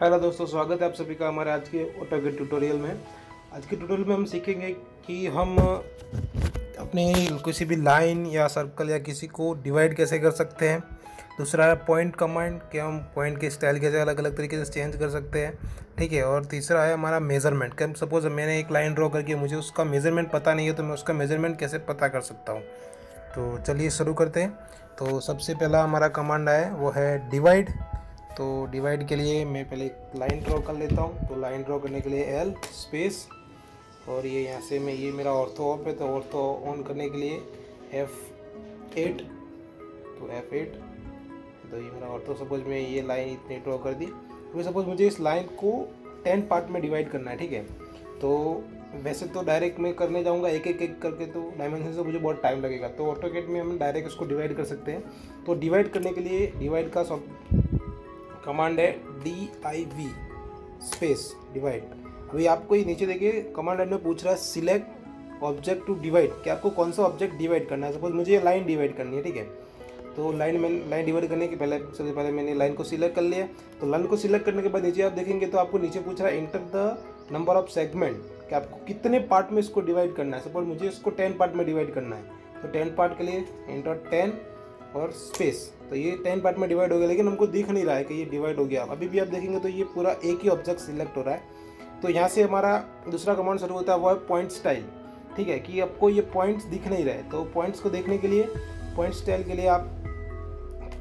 Hello दोस्तों, स्वागत है आप सभी का हमारे आज के ऑटोकेड ट्यूटोरियल में। आज के ट्यूटोरियल में हम सीखेंगे कि हम अपने किसी भी लाइन या सर्कल या किसी को डिवाइड कैसे कर सकते हैं। दूसरा है पॉइंट कमांड, कि हम पॉइंट के स्टाइल कैसे अलग अलग तरीके से चेंज कर सकते हैं, ठीक है। और तीसरा है हमारा मेज़रमेंट, कि सपोज मैंने एक लाइन ड्रॉ करके मुझे उसका मेज़रमेंट पता नहीं है तो मैं उसका मेज़रमेंट कैसे पता कर सकता हूँ। तो चलिए शुरू करते हैं। तो सबसे पहला हमारा कमांड है वो है डिवाइड। तो डिवाइड के लिए मैं पहले एक लाइन ड्रॉ कर लेता हूँ। तो लाइन ड्रॉ करने के लिए एल स्पेस, और ये यहाँ से मैं, ये मेरा ऑर्थो ऑफ है तो ऑर्थो ऑन करने के लिए F8। तो F8, तो ये मेरा ऑर्थो, सपोज मैं ये लाइन इतनी ड्रॉ कर दी। तो सपोज मुझे इस लाइन को 10 पार्ट में डिवाइड करना है, ठीक है। तो वैसे तो डायरेक्ट मैं करने जाऊँगा एक एक करके, तो डायमेंशन से मुझे बहुत टाइम लगेगा। तो ऑटोकेड में हम डायरेक्ट इसको डिवाइड कर सकते हैं। तो डिवाइड करने के लिए डिवाइड का कमांड है DIV स्पेस डिवाइड। अभी आपको ये नीचे देखिए कमांड लाइन में पूछ रहा है सिलेक्ट ऑब्जेक्ट टू डिवाइड, कि आपको कौन सा ऑब्जेक्ट डिवाइड करना है। सपोज मुझे ये लाइन डिवाइड करनी है, ठीक है। तो लाइन डिवाइड करने के पहले सबसे पहले मैंने लाइन को सिलेक्ट कर लिया। तो लाइन को सिलेक्ट करने के बाद नीचे आप देखेंगे तो आपको नीचे पूछ रहा है enter the number of segment, कि आपको कितने पार्ट में इसको डिवाइड करना है। सपोज मुझे इसको 10 पार्ट में डिवाइड करना है, तो 10 पार्ट के लिए इंटर 10 और स्पेस। तो ये 10 पार्ट में डिवाइड हो गया, लेकिन हमको दिख नहीं रहा है कि ये डिवाइड हो गया। अभी भी आप देखेंगे तो ये पूरा एक ही ऑब्जेक्ट सिलेक्ट हो रहा है। तो यहाँ से हमारा दूसरा कमांड शुरू होता है, वो है पॉइंट स्टाइल, ठीक है, कि आपको ये पॉइंट्स दिख नहीं रहे। तो पॉइंट्स को देखने के लिए पॉइंट स्टाइल के लिए आप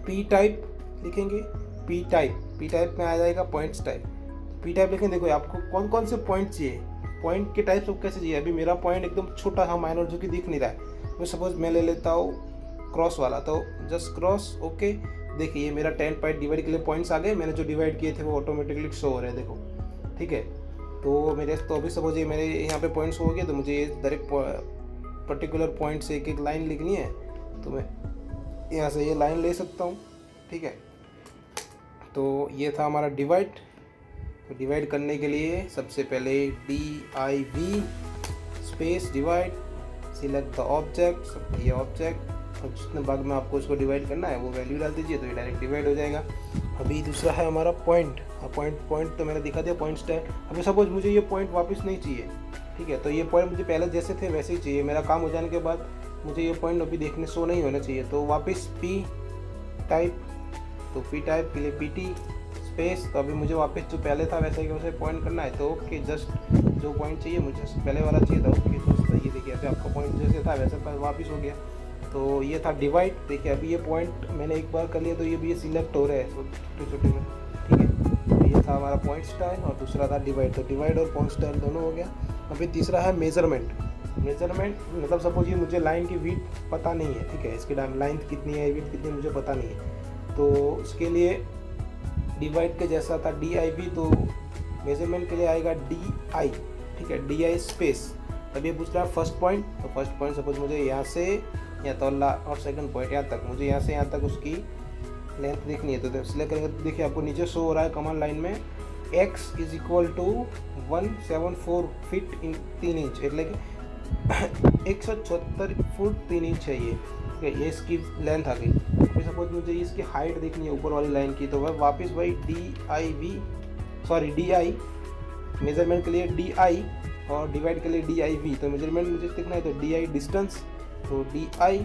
P टाइप लिखेंगे। P टाइप में आ जाएगा पॉइंट स्टाइल। P टाइप लिखेंगे, देखो आपको कौन कौन से पॉइंट चाहिए, पॉइंट के टाइप सब कैसे चाहिए। अभी मेरा पॉइंट एकदम छोटा सा माइनर जो कि दिख नहीं रहा है। तो सपोज मैं ले लेता हूँ क्रॉस वाला, तो जस्ट क्रॉस, ओके। देखिए मेरा 10 पार्ट डिवाइड के लिए पॉइंट्स आ गए। मैंने जो डिवाइड किए थे वो ऑटोमेटिकली शो हो रहे हैं, देखो, ठीक है। तो मेरे तो अभी सपोज ये मेरे यहाँ पे पॉइंट्स हो गए, तो मुझे ये डायरेक्ट पर्टिकुलर पॉइंट से एक एक लाइन लिखनी है। तो मैं यहाँ से ये लाइन ले सकता हूँ, ठीक है। तो ये था हमारा डिवाइड। तो डिवाइड करने के लिए सबसे पहले DIV space divide, select the object, ये ऑब्जेक्ट, और जितने भाग में आपको इसको डिवाइड करना है वो वैल्यू डाल दीजिए, तो ये डायरेक्ट डिवाइड हो जाएगा। अभी दूसरा है हमारा पॉइंट। पॉइंट तो मैंने दिखा दिया, पॉइंट स्टाइल। अभी सपोज मुझे ये पॉइंट वापस नहीं चाहिए, ठीक है। तो ये पॉइंट मुझे पहले जैसे थे वैसे ही चाहिए। मेरा काम हो जाने के बाद मुझे ये पॉइंट अभी देखने शो नहीं होना चाहिए। तो वापस P टाइप, तो P टाइप के लिए PT स्पेस। तो अभी मुझे वापस जो पहले था वैसे ही वैसे पॉइंट करना है। तो ओके, जस्ट जो पॉइंट चाहिए मुझे पहले वाला चाहिए था, ओके। तो ये देखिए अभी आपका पॉइंट जैसे था वैसे वापस हो गया। तो ये था डिवाइड। देखिए अभी ये पॉइंट मैंने एक बार कर लिया, तो ये भी ये सिलेक्ट हो रहे हैं छोटे छोटे में, ठीक है। तो ये था हमारा पॉइंट स्टाइल और दूसरा था डिवाइड। तो डिवाइड और पॉइंट स्टाइल दोनों हो गया। अभी तीसरा है मेजरमेंट। मतलब सपोज ये मुझे लाइन की विड्थ पता नहीं है, ठीक है। इसकी लेंथ कितनी है, विड्थ कितनी, मुझे पता नहीं है। तो उसके लिए डिवाइड के जैसा था DIV, तो मेजरमेंट के लिए आएगा DI, ठीक है, DI स्पेस। तब ये पूछ रहा है फर्स्ट पॉइंट। तो फर्स्ट पॉइंट सपोज मुझे यहाँ से या तो और सेकंड पॉइंट यहाँ तक, मुझे यहाँ से यहाँ तक उसकी लेंथ देखनी है। तो सिलेक्ट करेंगे तो देखिए आपको नीचे शो हो रहा है कमांड लाइन में X = 174 फीट 3 इंच, એટલે कि 174 फुट 3 इंच है ये, ठीक है। ये इसकी लेंथ आ गई। फिर सपोज मुझे इसकी हाइट देखनी है ऊपर वाली लाइन की, तो वह वापस वही DI मेजरमेंट के लिए DI और डिवाइड के लिए DIV। तो मेजरमेंट मुझे देखना है तो DI डिस्टेंस, तो DI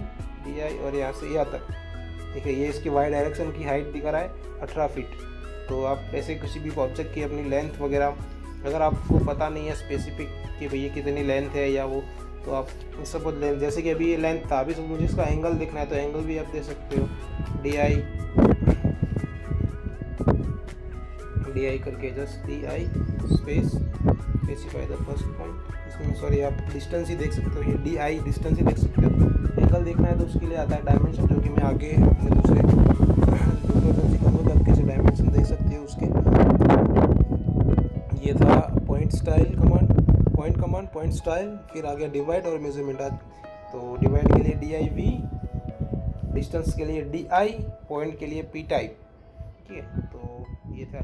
और यहाँ से यहाँ तक, ठीक है। ये इसकी वाई डायरेक्शन की हाइट दिखा रहा है 18 फीट। तो आप ऐसे किसी भी ऑब्जेक्ट की अपनी लेंथ वगैरह अगर आपको पता नहीं है स्पेसिफिक कि भैया कितनी लेंथ है या वो, तो आप सपोज लेंथ, जैसे कि अभी ये लेंथ था, अभी सब मुझे इसका एंगल देखना है तो एंगल भी आप दे सकते हो। DI करके just DI space specify the first point. इसमें सॉरी आप डिस्टेंस ही देख सकते हो, ये DI डिस्टेंस ही देख सकते हो। एंगल देखना है तो उसके लिए आता है डायमेंशन, जो कि मैं आगे अपने दूसरे कैसे डायमेंशन देख सकते हो उसके। ये था point style command, point style. फिर आ गया डिवाइड और मेजरमेंट। तो डिवाइड के लिए DIV, डिस्टेंस के लिए DI, पॉइंट के लिए P टाइप, ठीक है। तो ये था